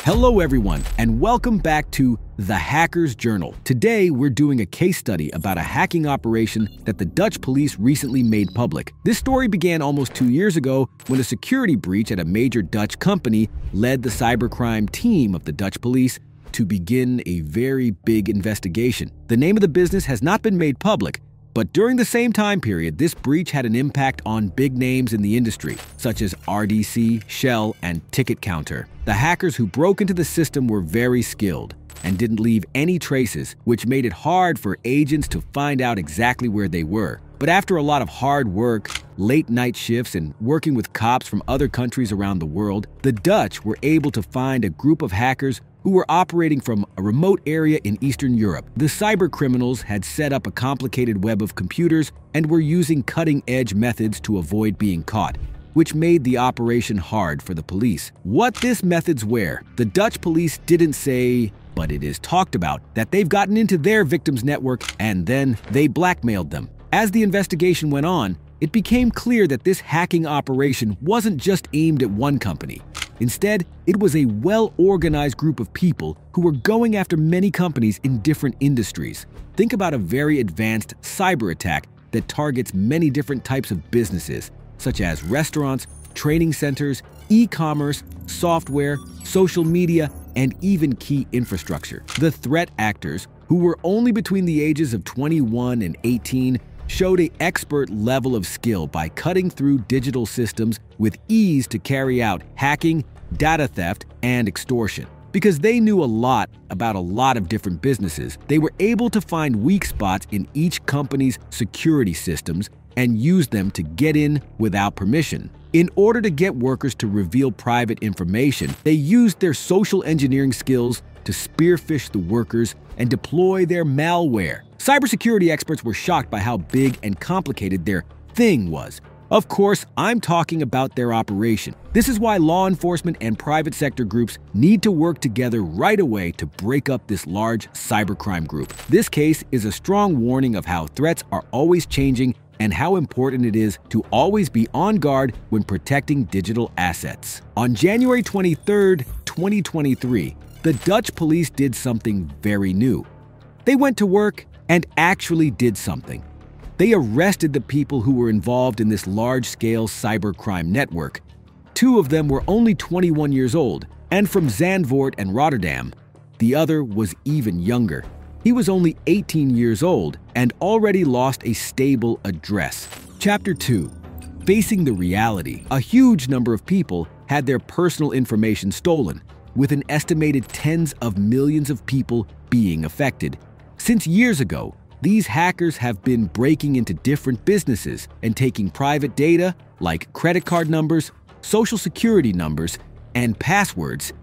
Hello everyone, and welcome back to The Hacker's Journal. Today, we're doing a case study about a hacking operation that the Dutch police recently made public. This story began almost 2 years ago when a security breach at a major Dutch company led the cybercrime team of the Dutch police to begin a very big investigation. The name of the business has not been made public, but during the same time period, this breach had an impact on big names in the industry, such as RDC, Shell, and Ticket Counter. The hackers who broke into the system were very skilled and didn't leave any traces, which made it hard for agents to find out exactly where they were. But after a lot of hard work, late night shifts, and working with cops from other countries around the world, the Dutch were able to find a group of hackers who were operating from a remote area in Eastern Europe. The cyber criminals had set up a complicated web of computers and were using cutting-edge methods to avoid being caught, which made the operation hard for the police. What these methods were, the Dutch police didn't say, but it is talked about, that they've gotten into their victims' network and then they blackmailed them. As the investigation went on, it became clear that this hacking operation wasn't just aimed at one company. Instead, it was a well-organized group of people who were going after many companies in different industries. Think about a very advanced cyber attack that targets many different types of businesses, such as restaurants, training centers, e-commerce, software, social media, and even key infrastructure. The threat actors, who were only between the ages of 21 and 18, showed an expert level of skill by cutting through digital systems with ease to carry out hacking, data theft, and extortion. Because they knew a lot about a lot of different businesses, they were able to find weak spots in each company's security systems and use them to get in without permission. In order to get workers to reveal private information, they used their social engineering skills to spearfish the workers and deploy their malware. Cybersecurity experts were shocked by how big and complicated their thing was. Of course, I'm talking about their operation. This is why law enforcement and private sector groups need to work together right away to break up this large cybercrime group. This case is a strong warning of how threats are always changing and how important it is to always be on guard when protecting digital assets. On January 23, 2023, the Dutch police did something very new. They went to work and actually did something. They arrested the people who were involved in this large-scale cybercrime network. 2 of them were only 21 years old and from Zandvoort and Rotterdam. The other was even younger. He was only 18 years old and already lost a stable address. Chapter 2. Facing the reality. A huge number of people had their personal information stolen, with an estimated tens of millions of people being affected. Since years ago, these hackers have been breaking into different businesses and taking private data like credit card numbers, social security numbers, and passwords.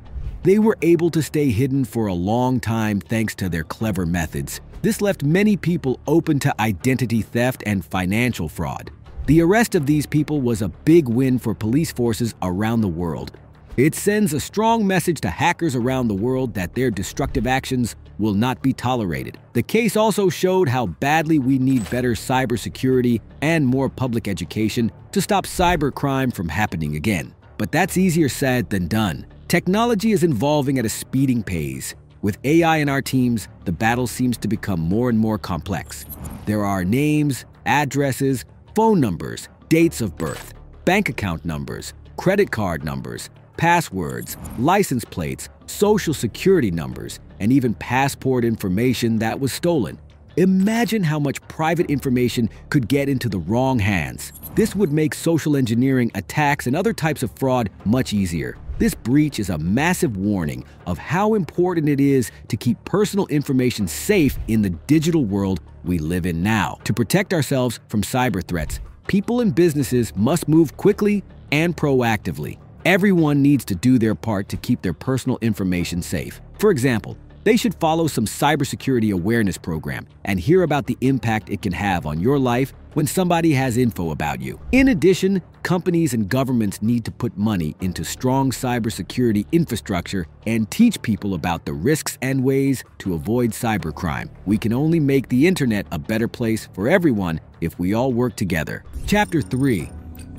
They were able to stay hidden for a long time thanks to their clever methods. This left many people open to identity theft and financial fraud. The arrest of these people was a big win for police forces around the world. It sends a strong message to hackers around the world that their destructive actions will not be tolerated. The case also showed how badly we need better cybersecurity and more public education to stop cybercrime from happening again. But that's easier said than done. Technology is evolving at a speeding pace. With AI in our teams, the battle seems to become more and more complex. There are names, addresses, phone numbers, dates of birth, bank account numbers, credit card numbers, passwords, license plates, social security numbers, and even passport information that was stolen. Imagine how much private information could get into the wrong hands. This would make social engineering attacks and other types of fraud much easier. This breach is a massive warning of how important it is to keep personal information safe in the digital world we live in now. To protect ourselves from cyber threats, people and businesses must move quickly and proactively. Everyone needs to do their part to keep their personal information safe. For example, they should follow some cybersecurity awareness program and hear about the impact it can have on your life when somebody has info about you. In addition, companies and governments need to put money into strong cybersecurity infrastructure and teach people about the risks and ways to avoid cybercrime. We can only make the internet a better place for everyone if we all work together. Chapter 3.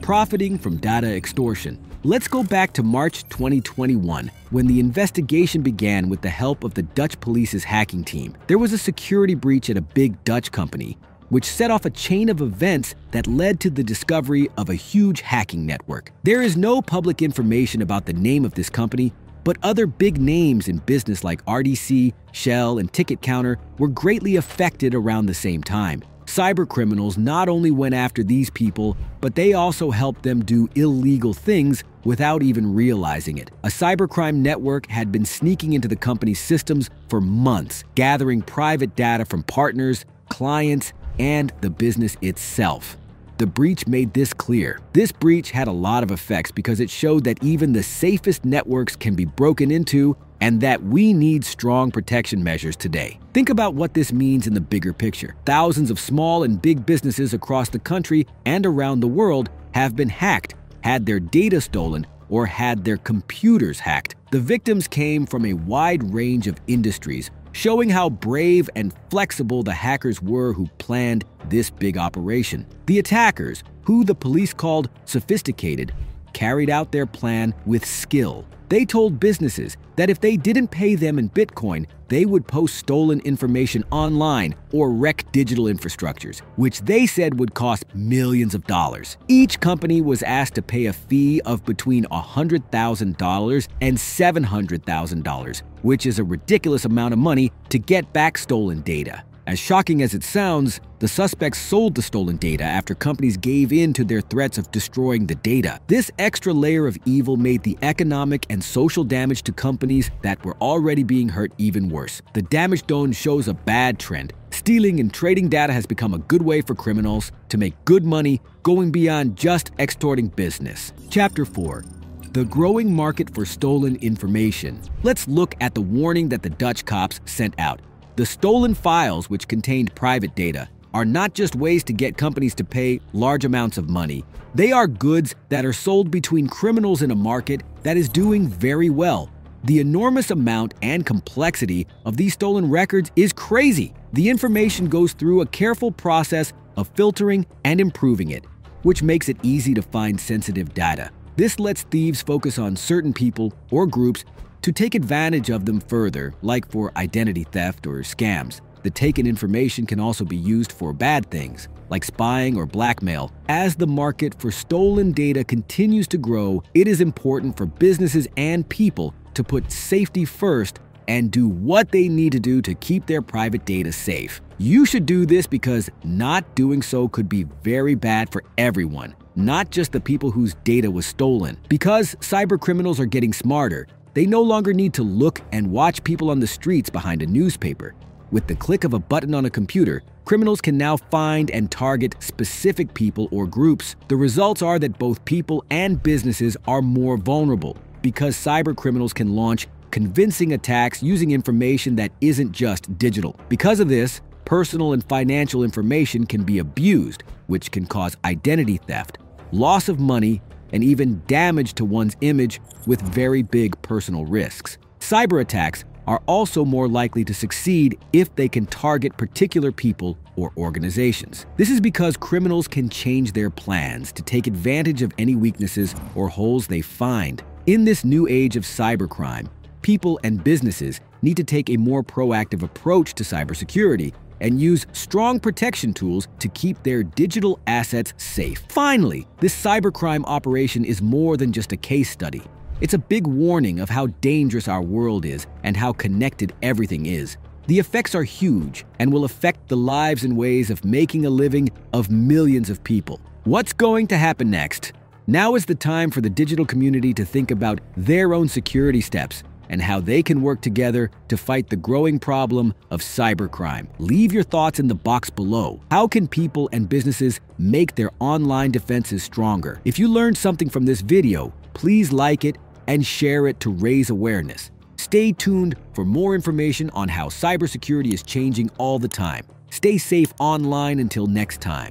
Profiting from data extortion. Let's go back to March 2021, when the investigation began with the help of the Dutch police's hacking team. There was a security breach at a big Dutch company, which set off a chain of events that led to the discovery of a huge hacking network. There is no public information about the name of this company, but other big names in business like RDC, Shell, and Ticket Counter were greatly affected around the same time. Cybercriminals not only went after these people, but they also helped them do illegal things without even realizing it. A cybercrime network had been sneaking into the company's systems for months, gathering private data from partners, clients, and the business itself. The breach made this clear. This breach had a lot of effects because it showed that even the safest networks can be broken into and that we need strong protection measures today. Think about what this means in the bigger picture. Thousands of small and big businesses across the country and around the world have been hacked, had their data stolen, or had their computers hacked. The victims came from a wide range of industries, showing how brave and flexible the hackers were who planned this big operation. The attackers, who the police called sophisticated, carried out their plan with skill. They told businesses that if they didn't pay them in Bitcoin, they would post stolen information online or wreck digital infrastructures, which they said would cost millions of dollars. Each company was asked to pay a fee of between $100,000 and $700,000, which is a ridiculous amount of money to get back stolen data. As shocking as it sounds, the suspects sold the stolen data after companies gave in to their threats of destroying the data. This extra layer of evil made the economic and social damage to companies that were already being hurt even worse. The damage done shows a bad trend. Stealing and trading data has become a good way for criminals to make good money, going beyond just extorting business. Chapter 4. The growing market for stolen information. Let's look at the warning that the Dutch cops sent out. The stolen files, which contained private data, are not just ways to get companies to pay large amounts of money. They are goods that are sold between criminals in a market that is doing very well. The enormous amount and complexity of these stolen records is crazy. The information goes through a careful process of filtering and improving it, which makes it easy to find sensitive data. This lets thieves focus on certain people or groups to take advantage of them further, like for identity theft or scams. The taken information can also be used for bad things, like spying or blackmail. As the market for stolen data continues to grow, it is important for businesses and people to put safety first and do what they need to do to keep their private data safe. You should do this because not doing so could be very bad for everyone, not just the people whose data was stolen. Because cybercriminals are getting smarter, they no longer need to look and watch people on the streets behind a newspaper. With the click of a button on a computer, criminals can now find and target specific people or groups. The results are that both people and businesses are more vulnerable because cybercriminals can launch convincing attacks using information that isn't just digital. Because of this, personal and financial information can be abused, which can cause identity theft, loss of money, and even damage to one's image with very big personal risks. Cyber attacks are also more likely to succeed if they can target particular people or organizations. This is because criminals can change their plans to take advantage of any weaknesses or holes they find. In this new age of cybercrime, people and businesses need to take a more proactive approach to cybersecurity and use strong protection tools to keep their digital assets safe. Finally, this cybercrime operation is more than just a case study. It's a big warning of how dangerous our world is and how connected everything is. The effects are huge and will affect the lives and ways of making a living of millions of people. What's going to happen next? Now is the time for the digital community to think about their own security steps and how they can work together to fight the growing problem of cybercrime. Leave your thoughts in the box below. How can people and businesses make their online defenses stronger? If you learned something from this video, please like it and share it to raise awareness. Stay tuned for more information on how cybersecurity is changing all the time. Stay safe online until next time.